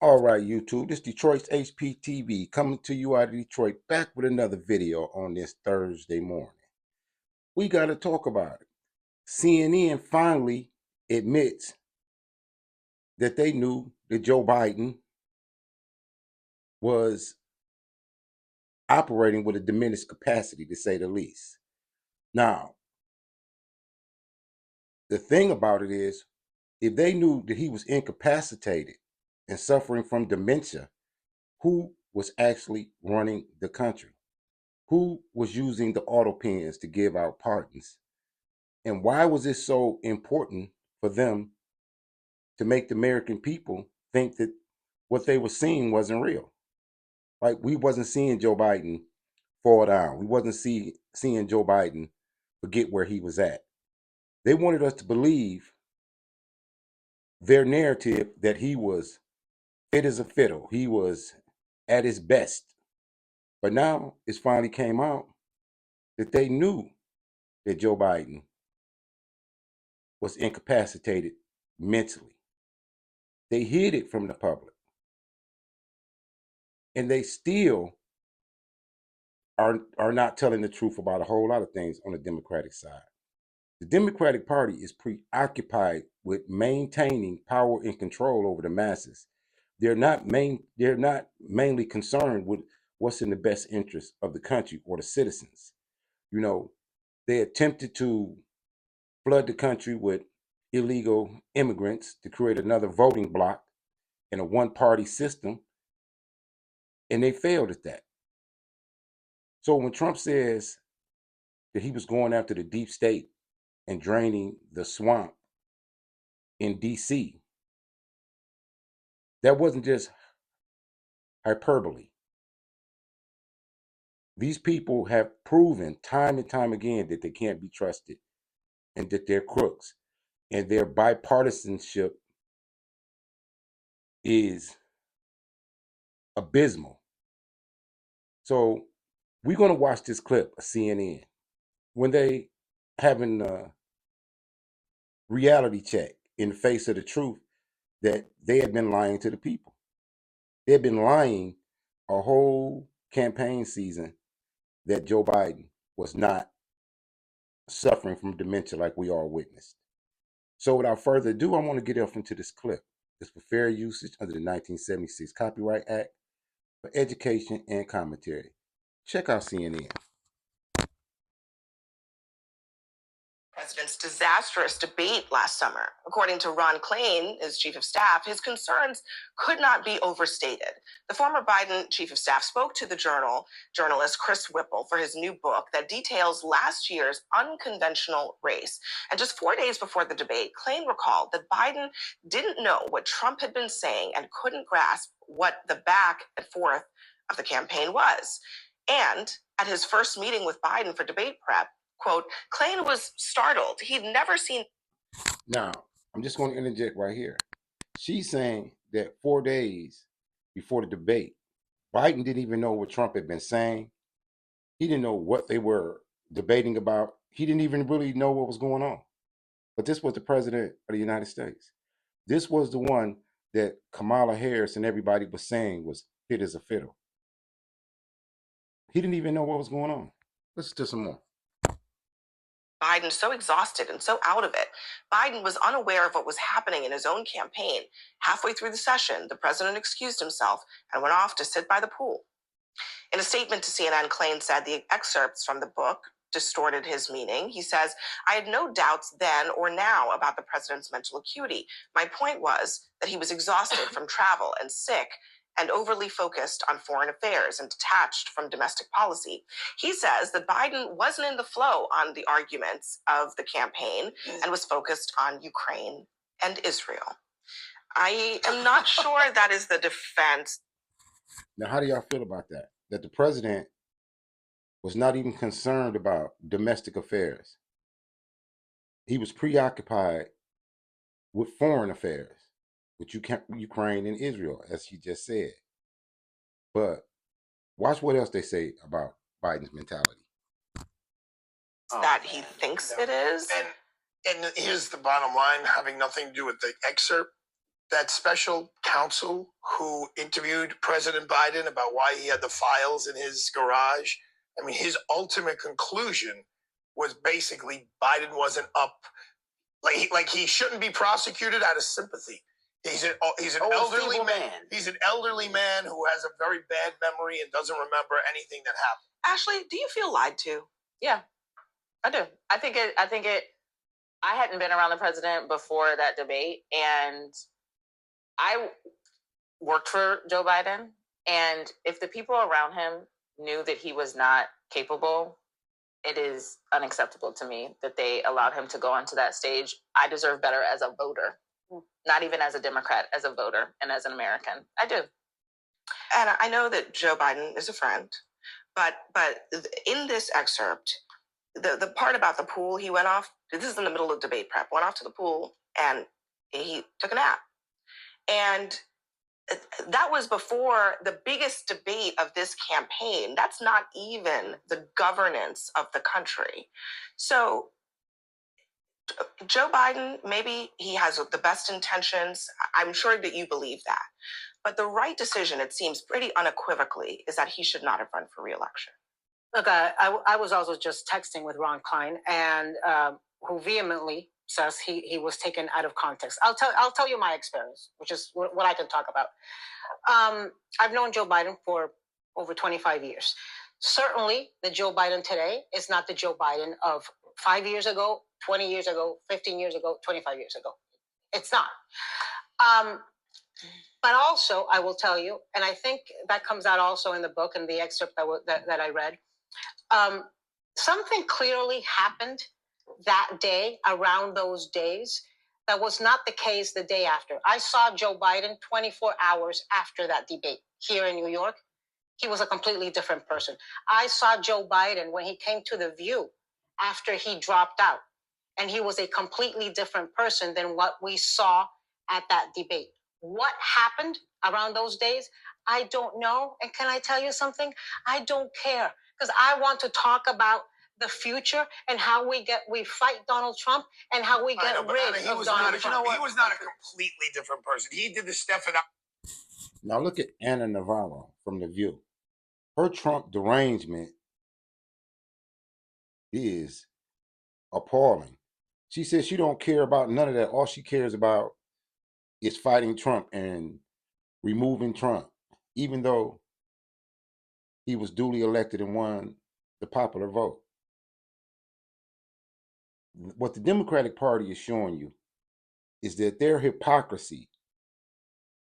All right, YouTube. This Detroit's HPTV coming to you out of Detroit, back with another video on this Thursday morning. We got to talk about it. CNN finally admits that they knew that Joe Biden was operating with a diminished capacity, to say the least. Now, the thing about it is, if they knew that he was incapacitated and suffering from dementia, who was actually running the country? Who was using the auto pens to give out pardons? And why was it so important for them to make the American people think that what they were seeing wasn't real? Like, we wasn't seeing Joe Biden fall down. We wasn't seeing Joe Biden forget where he was at. They wanted us to believe their narrative that he was fit as a fiddle. He was at his best. But now it's finally came out that they knew that Joe Biden was incapacitated mentally. They hid it from the public. And they still are not telling the truth about a whole lot of things on the Democratic side. The Democratic Party is preoccupied with maintaining power and control over the masses. They're not mainly concerned with what's in the best interest of the country or the citizens. You know, they attempted to flood the country with illegal immigrants to create another voting bloc in a one-party system, and they failed at that. So when Trump says that he was going after the deep state and draining the swamp in DC, that wasn't just hyperbole. These people have proven time and time again that they can't be trusted and that they're crooks, and their bipartisanship is abysmal. So we're going to watch this clip of CNN when they having a reality check in the face of the truth that they had been lying to the people. They had been lying a whole campaign season that Joe Biden was not suffering from dementia like we all witnessed. So without further ado, I want to get off into this clip. It's for fair usage under the 1976 Copyright Act for education and commentary. Check out CNN. President's disastrous debate last summer. According to Ron Klain, his chief of staff, his concerns could not be overstated. The former Biden chief of staff spoke to the journalist Chris Whipple for his new book that details last year's unconventional race. And just 4 days before the debate, Klain recalled that Biden didn't know what Trump had been saying and couldn't grasp what the back and forth of the campaign was. And at his first meeting with Biden for debate prep, quote, Klain was startled. He'd never seen. Now, I'm just going to interject right here. She's saying that 4 days before the debate, Biden didn't even know what Trump had been saying. He didn't know what they were debating about. He didn't even really know what was going on. But this was the president of the United States. This was the one that Kamala Harris and everybody was saying was fit as a fiddle. He didn't even know what was going on. Listen to some more. Biden so exhausted and so out of it. Biden was unaware of what was happening in his own campaign. Halfway through the session, the president excused himself and went off to sit by the pool. In a statement to CNN, Klain said the excerpts from the book distorted his meaning. He says, I had no doubts then or now about the president's mental acuity. My point was that he was exhausted from travel and sick and overly focused on foreign affairs and detached from domestic policy. He says that Biden wasn't in the flow on the arguments of the campaign and was focused on Ukraine and Israel. I am not sure that is the defense. Now, how do y'all feel about that? That the president was not even concerned about domestic affairs. He was preoccupied with foreign affairs, with Ukraine and Israel, as he just said. But watch what else they say about Biden's mentality. That he thinks it is. And here's the bottom line, having nothing to do with the excerpt. that special counsel who interviewed President Biden about why he had the files in his garage, I mean, his ultimate conclusion was basically Biden wasn't up, like he shouldn't be prosecuted out of sympathy. He's an elderly man. He's an elderly man who has a very bad memory and doesn't remember anything that happened. Ashley, do you feel lied to? Yeah, I do. I think it. I hadn't been around the president before that debate, and I worked for Joe Biden. And if the people around him knew that he was not capable, it is unacceptable to me that they allowed him to go onto that stage. I deserve better as a voter, not even as a Democrat, as a voter and as an American. I do. And I know that Joe Biden is a friend, but in this excerpt, the part about the pool, he went off, this is in the middle of debate prep, went off to the pool and he took a nap. And that was before the biggest debate of this campaign. That's not even the governance of the country. So Joe Biden, maybe he has the best intentions. I'm sure that you believe that. But the right decision, it seems pretty unequivocally, is that he should not have run for re-election. Look, I was also just texting with Ron Klein, and who vehemently says he was taken out of context. I'll tell you my experience, which is what I can talk about. I've known Joe Biden for over 25 years. Certainly, the Joe Biden today is not the Joe Biden of 5 years ago, 20 years ago, 15 years ago, 25 years ago. It's not. But also, I will tell you, and I think that comes out also in the book and the excerpt that I read, something clearly happened that day, around those days, that was not the case the day after. I saw Joe Biden 24 hours after that debate here in New York. He was a completely different person. I saw Joe Biden when he came to The View after he dropped out, and he was a completely different person than what we saw at that debate. What happened around those days, I don't know. And can I tell you something? I don't care, because I want to talk about the future and how we fight Donald Trump and how we get rid of Donald Trump. You know what? He was not a completely different person. He did the Stefan. Now look at Anna Navarro from The View. Her Trump derangement is appalling. She says she don't care about none of that. All she cares about is fighting Trump and removing Trump, even though he was duly elected and won the popular vote. What the Democratic Party is showing you is that their hypocrisy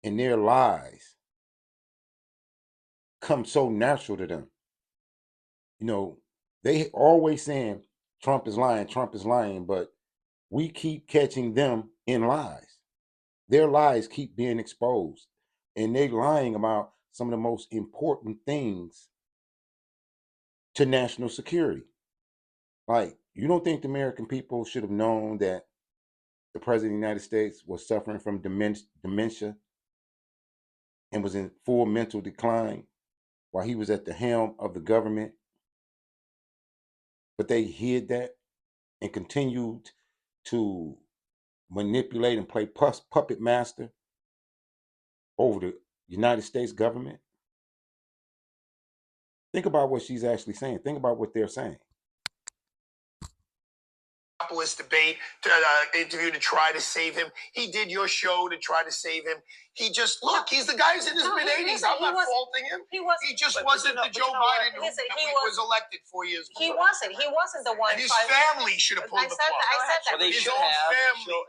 and their lies come so natural to them. You know, they always saying Trump is lying, but we keep catching them in lies. Their lies keep being exposed, and they're lying about some of the most important things to national security. Like, you don't think the American people should have known that the President of the United States was suffering from dementia and was in full mental decline while he was at the helm of the government? But they hid that and continued to manipulate and play puppet master over the United States government. Think about what she's actually saying. Think about what they're saying. Debate interview to try to save him. He did your show to try to save him. He just he's the guy who's in his mid-80s. I'm not faulting him. He just wasn't the Joe Biden who was elected 4 years ago. He wasn't the one. And his family should have pulled the plug. I said that. Well, they should have,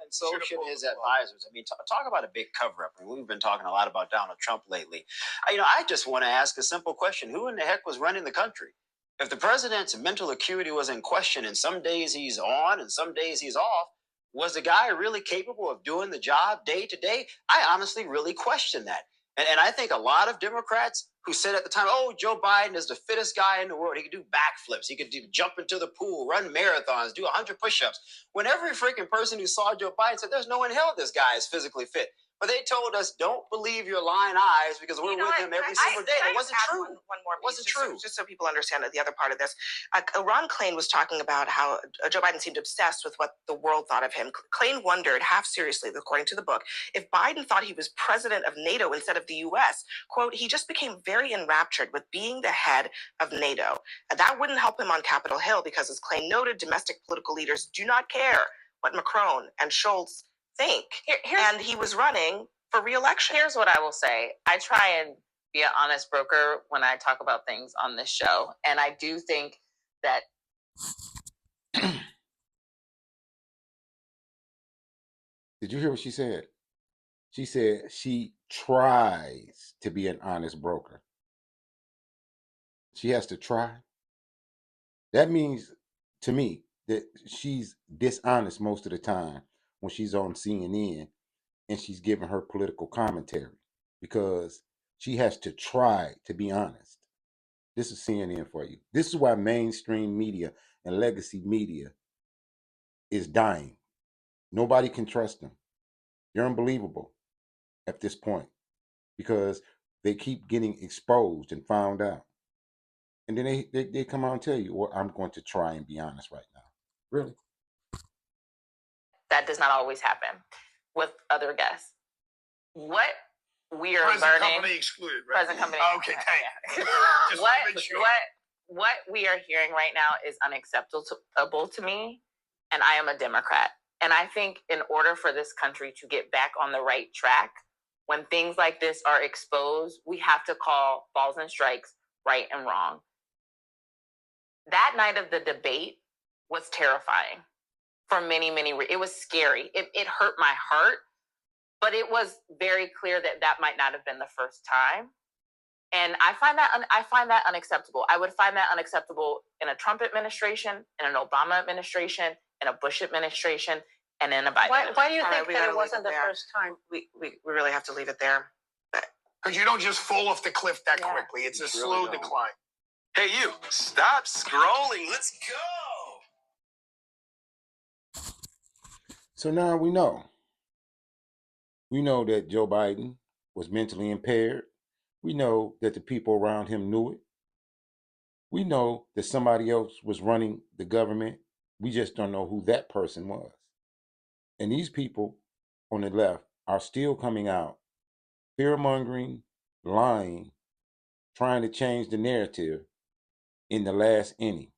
and so should his advisors. I mean, talk about a big cover-up. I mean, we've been talking a lot about Donald Trump lately. I just want to ask a simple question. Who in the heck was running the country? If the president's mental acuity was in question and some days he's on and some days he's off, was the guy really capable of doing the job day to day? I honestly really question that. And I think a lot of Democrats who said at the time, oh, Joe Biden is the fittest guy in the world. He could do backflips. He could jump into the pool, run marathons, do 100 push-ups. When every freaking person who saw Joe Biden said, there's no one in hell this guy is physically fit. But they told us, don't believe your lying eyes because we're with him every single day. It wasn't true. One more piece, it wasn't true. Just so people understand that the other part of this. Ron Klain was talking about how Joe Biden seemed obsessed with what the world thought of him. Klain wondered, half seriously, according to the book, if Biden thought he was president of NATO instead of the U.S. Quote, he just became very enraptured with being the head of NATO. And that wouldn't help him on Capitol Hill because, as Klain noted, domestic political leaders do not care what Macron and Schultz think. And he was running for re-election. Here's what I will say. I try and be an honest broker when I talk about things on this show. And I do think that Did you hear what she said? She said she tries to be an honest broker. She has to try. That means to me that she's dishonest most of the time when she's on CNN and she's giving her political commentary because she has to try to be honest. This is CNN for you. This is why mainstream media and legacy media is dying. Nobody can trust them. They're unbelievable at this point because they keep getting exposed and found out. And then they come out and tell you, well, I'm going to try and be honest right now. Really? that does not always happen with other guests. What we are Present learning, company excluded, right? present company. Okay, thank you. Just what, to make sure. what we are hearing right now is unacceptable to me, and I am a Democrat. And I think in order for this country to get back on the right track, when things like this are exposed, we have to call balls and strikes right and wrong. That night of the debate was terrifying for many, many reasons. It was scary. It hurt my heart, but it was very clear that that might not have been the first time. And I find that unacceptable. I would find that unacceptable in a Trump administration, in an Obama administration, in a Bush administration, and in a Biden administration. Why do you think that it wasn't the first time? We really have to leave it there. Because you don't just fall off the cliff that Yeah. quickly. It's a You slow really don't. decline. Hey, you, stop scrolling. Let's go. So now we know. We know that Joe Biden was mentally impaired. We know that the people around him knew it. We know that somebody else was running the government. We just don't know who that person was. And these people on the left are still coming out, fear-mongering, lying, trying to change the narrative in the last inning.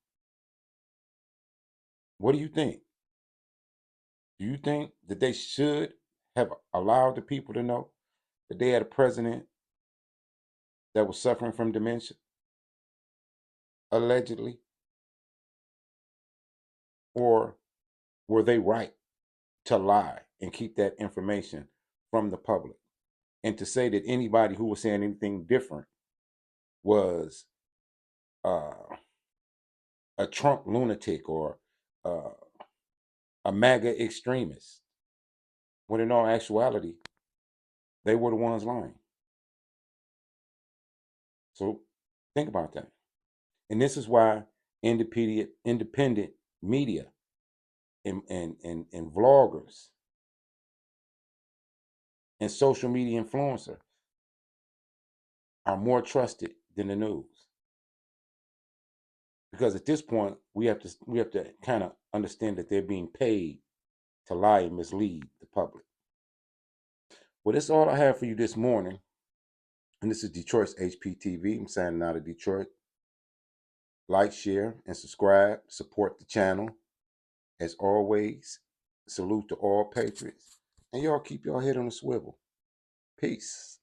What do you think? Do you think that they should have allowed the people to know that they had a president that was suffering from dementia, allegedly? Or were they right to lie and keep that information from the public? And to say that anybody who was saying anything different was a Trump lunatic or a MAGA extremist, when in all actuality, they were the ones lying. So think about that. And this is why independent media and vloggers and social media influencers are more trusted than the news. Because at this point, we have to kind of understand that they're being paid to lie and mislead the public. Well, that's all I have for you this morning. And this is Detroit's HPTV. I'm signing out of Detroit. Like, share, and subscribe. Support the channel. As always, salute to all patriots. And y'all keep your head on a swivel. Peace.